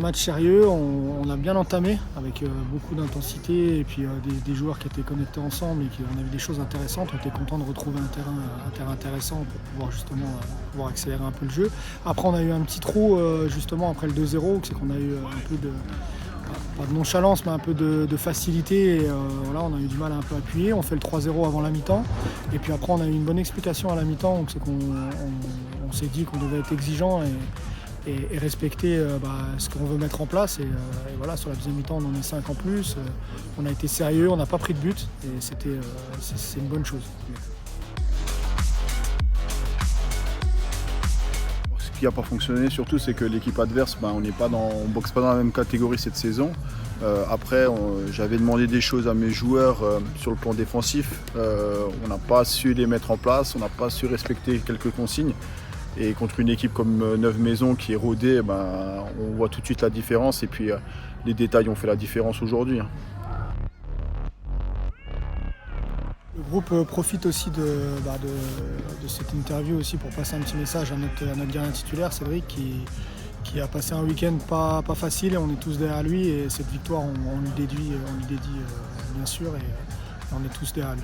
match sérieux, on a bien entamé avec beaucoup d'intensité et puis des joueurs qui étaient connectés ensemble et on a vu des choses intéressantes. On était content de retrouver un terrain intéressant pour pouvoir justement pouvoir accélérer un peu le jeu. Après on a eu un petit trou justement après le 2-0, c'est qu'on a eu un peu de, pas de nonchalance mais un peu de facilité et voilà, on a eu du mal à un peu appuyer. On fait le 3-0 avant la mi-temps et puis après on a eu une bonne explication à la mi-temps, donc c'est qu'on s'est dit qu'on devait être exigeant et respecter ce qu'on veut mettre en place. Et voilà, sur la deuxième mi-temps, on en est 5 en plus. On a été sérieux, on n'a pas pris de but et c'est une bonne chose. Ce qui n'a pas fonctionné surtout, c'est que l'équipe adverse, on ne boxe pas dans la même catégorie cette saison. Après, j'avais demandé des choses à mes joueurs sur le plan défensif. On n'a pas su les mettre en place, on n'a pas su respecter quelques consignes. Et contre une équipe comme Neuve-Maisons qui est rodée, on voit tout de suite la différence et puis les détails ont fait la différence aujourd'hui. Le groupe profite aussi de cette interview aussi pour passer un petit message à notre gardien titulaire, Cédric, qui a passé un week-end pas facile et on est tous derrière lui et cette victoire on lui dédie bien sûr et on est tous derrière lui.